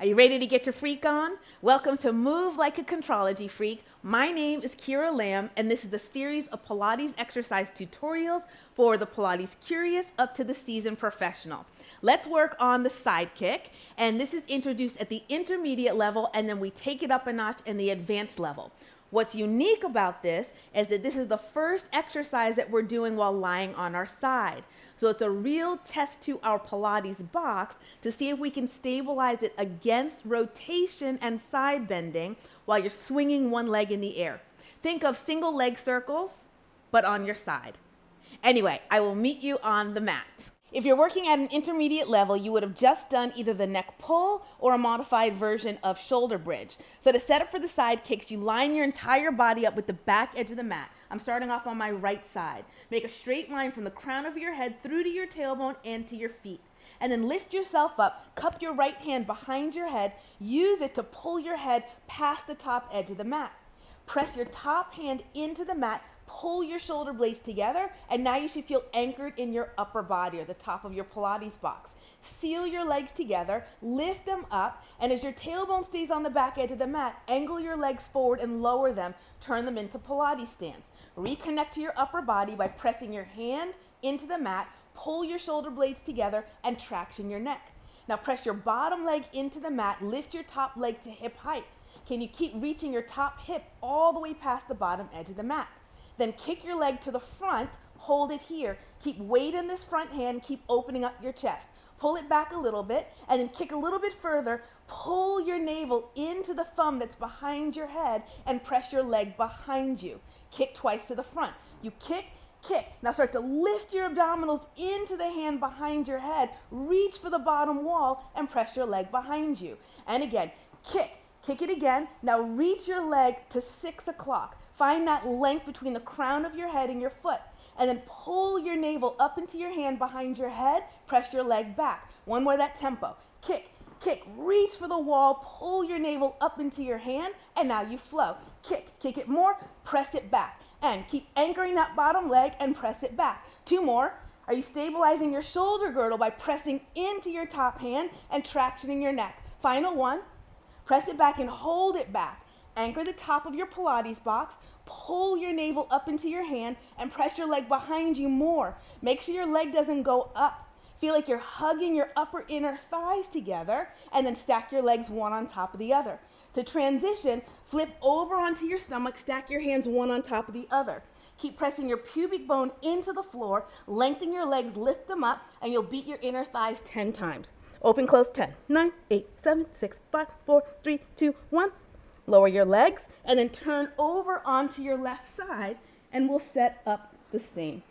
Are you ready to get your freak on? Welcome to Move Like a Contrology Freak. My name is Kira Lamb, and this is a series of Pilates exercise tutorials for the Pilates curious up to the seasoned professional. Let's work on the side kick, and this is introduced at the intermediate level, and then we take it up a notch in the advanced level. What's unique about this is that this is the first exercise that we're doing while lying on our side. So it's a real test to our Pilates box to see if we can stabilize it against rotation and side bending while you're swinging one leg in the air. Think of single leg circles, but on your side. Anyway, I will meet you on the mat. If you're working at an intermediate level, you would have just done either the neck pull or a modified version of shoulder bridge. So to set up for the side kicks, you line your entire body up with the back edge of the mat. I'm starting off on my right side. Make a straight line from the crown of your head through to your tailbone and to your feet. And then lift yourself up, cup your right hand behind your head, use it to pull your head past the top edge of the mat. Press your top hand into the mat, pull your shoulder blades together, and now you should feel anchored in your upper body or the top of your Pilates box. Seal your legs together, lift them up, and as your tailbone stays on the back edge of the mat, angle your legs forward and lower them, turn them into Pilates stance. Reconnect to your upper body by pressing your hand into the mat, pull your shoulder blades together, and traction your neck. Now press your bottom leg into the mat, lift your top leg to hip height. Can you keep reaching your top hip all the way past the bottom edge of the mat? Then kick your leg to the front, hold it here. Keep weight in this front hand, keep opening up your chest. Pull it back a little bit, and then kick a little bit further. Pull your navel into the thumb that's behind your head and press your leg behind you. Kick twice to the front. You kick, kick. Now start to lift your abdominals into the hand behind your head. Reach for the bottom wall and press your leg behind you. And again, kick, kick it again. Now reach your leg to 6 o'clock. Find that length between the crown of your head and your foot. And then pull your navel up into your hand behind your head. Press your leg back. One more that tempo. Kick, kick, reach for the wall. Pull your navel up into your hand. And now you flow. Kick, kick it more. Press it back. And keep anchoring that bottom leg and press it back. 2 more. Are you stabilizing your shoulder girdle by pressing into your top hand and tractioning your neck? Final one. Press it back and hold it back. Anchor the top of your Pilates box. Pull your navel up into your hand and press your leg behind you more. Make sure your leg doesn't go up. Feel like you're hugging your upper inner thighs together, and then stack your legs one on top of the other. To transition, flip over onto your stomach, stack your hands one on top of the other. Keep pressing your pubic bone into the floor, lengthen your legs, lift them up, and you'll beat your inner thighs 10 times. Open, close, 10, 9, 8, 7, 6, 5, 4, 3, 2, 1. Lower your legs and then turn over onto your left side, and we'll set up the same.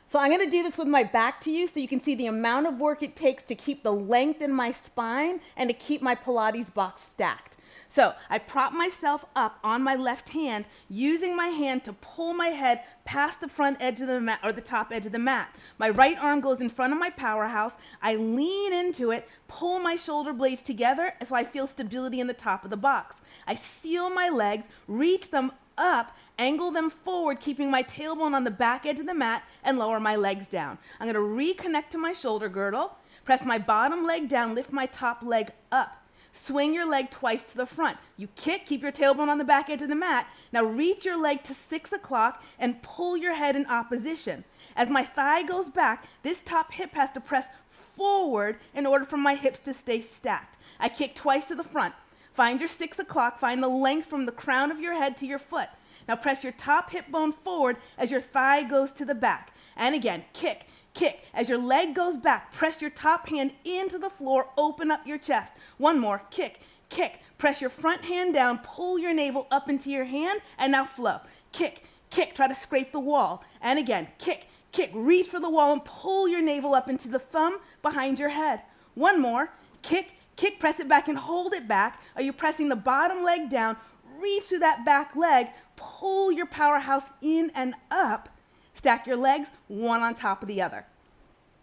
So I'm going to do this with my back to you so you can see the amount of work it takes to keep the length in my spine and to keep my Pilates box stacked. So I prop myself up on my left hand, using my hand to pull my head past the front edge of the mat or the top edge of the mat. My right arm goes in front of my powerhouse. I lean into it, pull my shoulder blades together so I feel stability in the top of the box. I seal my legs, reach them up, angle them forward, keeping my tailbone on the back edge of the mat, and lower my legs down. I'm going to reconnect to my shoulder girdle, press my bottom leg down, lift my top leg up. Swing your leg twice to the front. You kick, keep your tailbone on the back edge of the mat. Now reach your leg to 6 o'clock and pull your head in opposition. As my thigh goes back, this top hip has to press forward in order for my hips to stay stacked. I kick twice to the front. Find your 6 o'clock, find the length from the crown of your head to your foot. Now press your top hip bone forward as your thigh goes to the back. And again, kick, kick. As your leg goes back, press your top hand into the floor, open up your chest. One more, kick, kick. Press your front hand down, pull your navel up into your hand, and now flow. Kick, kick, try to scrape the wall. And again, kick, kick, reach for the wall and pull your navel up into the thumb behind your head. One more, kick, kick, press it back and hold it back. Are you pressing the bottom leg down? Reach through that back leg, pull your powerhouse in and up. Stack your legs, one on top of the other.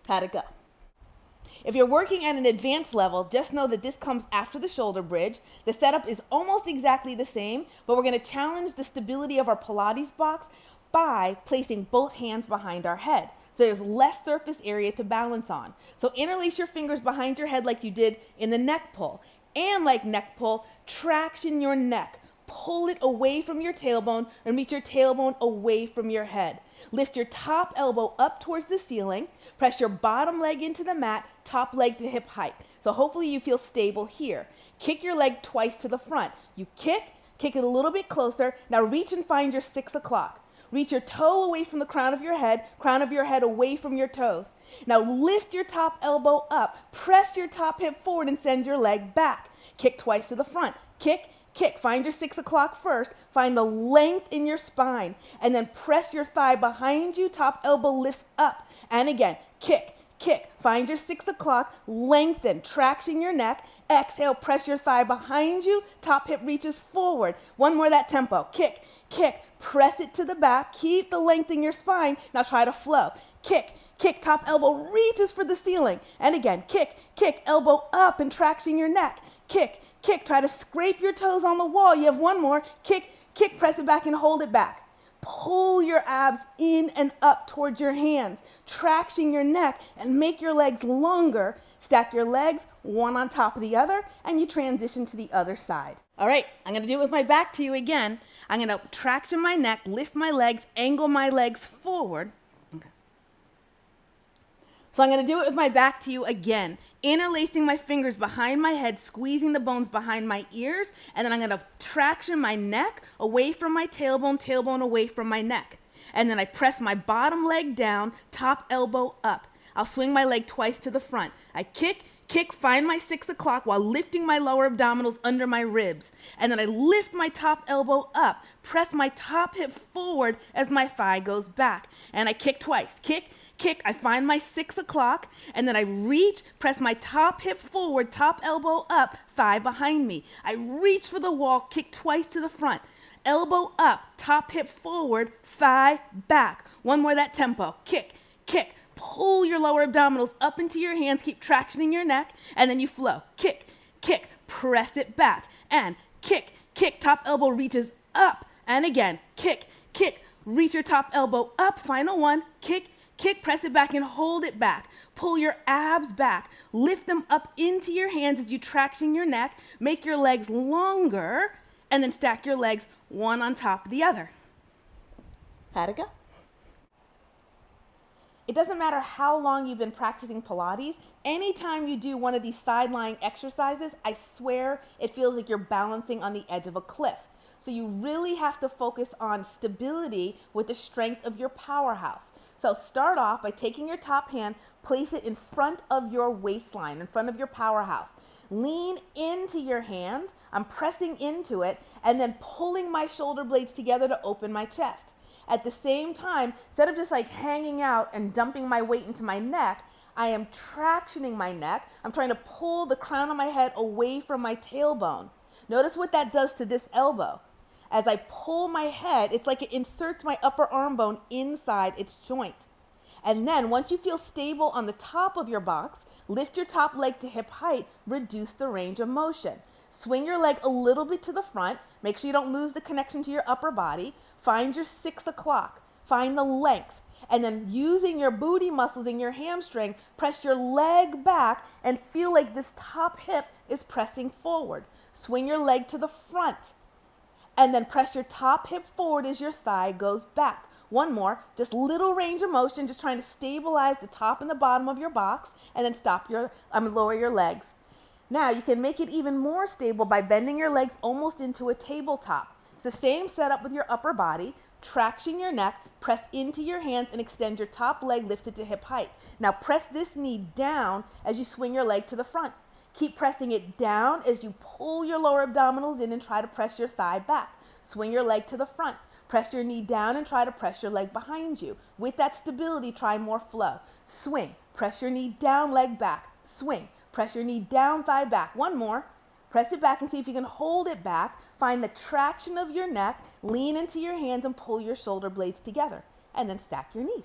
How'd it go? If you're working at an advanced level, just know that this comes after the shoulder bridge. The setup is almost exactly the same, but we're going to challenge the stability of our Pilates box by placing both hands behind our head. So there's less surface area to balance on. So interlace your fingers behind your head like you did in the neck pull. And like neck pull, traction your neck. Pull it away from your tailbone and reach your tailbone away from your head. Lift your top elbow up towards the ceiling. Press your bottom leg into the mat, top leg to hip height. So hopefully you feel stable here. Kick your leg twice to the front. You kick it a little bit closer. Now reach and find your 6 o'clock. Reach your toe away from the crown of your head away from your toes. Now lift your top elbow up. Press your top hip forward and send your leg back. Kick twice to the front. Kick. Find your 6 o'clock first. Find the length in your spine. And then press your thigh behind you. Top elbow lifts up. And again, kick. Find your 6 o'clock. Lengthen. Traction your neck. Exhale. Press your thigh behind you. Top hip reaches forward. One more that tempo. Kick. Press it to the back. Keep the length in your spine. Now try to flow. Kick. Top elbow reaches for the ceiling. And again, kick. Elbow up and traction your neck. Kick. Try to scrape your toes on the wall. You have one more. Kick. Press it back and hold it back. Pull your abs in and up towards your hands. Traction your neck and make your legs longer. Stack your legs one on top of the other and you transition to the other side. All right, I'm going to do it with my back to you again. I'm going to traction my neck, lift my legs, angle my legs forward. Okay. So I'm going to do it with my back to you again, interlacing my fingers behind my head, squeezing the bones behind my ears, and then I'm going to traction my neck away from my tailbone away from my neck. And then I press my bottom leg down, top elbow up. I'll swing my leg twice to the front. I kick, find my 6 o'clock while lifting my lower abdominals under my ribs. And then I lift my top elbow up, press my top hip forward as my thigh goes back. And I kick twice. Kick, I find my 6 o'clock, and then I reach, press my top hip forward, top elbow up, thigh behind me. I reach for the wall, kick twice to the front. Elbow up, top hip forward, thigh back. One more that tempo. Kick. Pull your lower abdominals up into your hands, keep tractioning your neck, and then you flow. Kick, press it back, and kick, top elbow reaches up, and again, kick, reach your top elbow up, final one, kick, press it back and hold it back. Pull your abs back, lift them up into your hands as you traction your neck, make your legs longer, and then stack your legs one on top of the other. How'd it go? It doesn't matter how long you've been practicing Pilates, anytime you do one of these side-lying exercises, I swear it feels like you're balancing on the edge of a cliff. So you really have to focus on stability with the strength of your powerhouse. So start off by taking your top hand, place it in front of your waistline, in front of your powerhouse. Lean into your hand, I'm pressing into it, and then pulling my shoulder blades together to open my chest. At the same time, instead of just like hanging out and dumping my weight into my neck, I am tractioning my neck. I'm trying to pull the crown of my head away from my tailbone. Notice what that does to this elbow. As I pull my head, it's like it inserts my upper arm bone inside its joint. And then once you feel stable on the top of your box, lift your top leg to hip height, reduce the range of motion. Swing your leg a little bit to the front. Make sure you don't lose the connection to your upper body. Find your 6 o'clock. Find the length. And then using your booty muscles in your hamstring, press your leg back and feel like this top hip is pressing forward. Swing your leg to the front. And then press your top hip forward as your thigh goes back. One more, just little range of motion, just trying to stabilize the top and the bottom of your box, and then lower your legs. Now you can make it even more stable by bending your legs almost into a tabletop. It's the same setup with your upper body. Traction your neck, press into your hands and extend your top leg lifted to hip height. Now press this knee down as you swing your leg to the front. Keep pressing it down as you pull your lower abdominals in and try to press your thigh back. Swing your leg to the front. Press your knee down and try to press your leg behind you. With that stability, try more flow. Swing, press your knee down, leg back. Swing, press your knee down, thigh back. One more. Press it back and see if you can hold it back. Find the traction of your neck, lean into your hands and pull your shoulder blades together. And then stack your knees.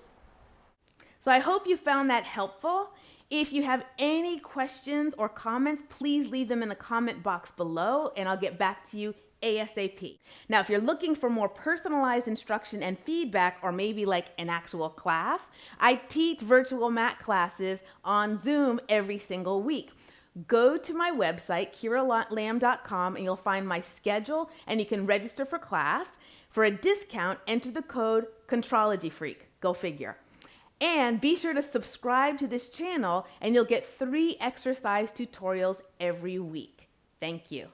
So I hope you found that helpful. If you have any questions or comments, please leave them in the comment box below and I'll get back to you ASAP. Now, if you're looking for more personalized instruction and feedback, or maybe like an actual class, I teach virtual mat classes on Zoom every single week. Go to my website, kiralam.com, and you'll find my schedule, and you can register for class. For a discount, enter the code ContrologyFreak. Go figure. And be sure to subscribe to this channel, and you'll get 3 exercise tutorials every week. Thank you.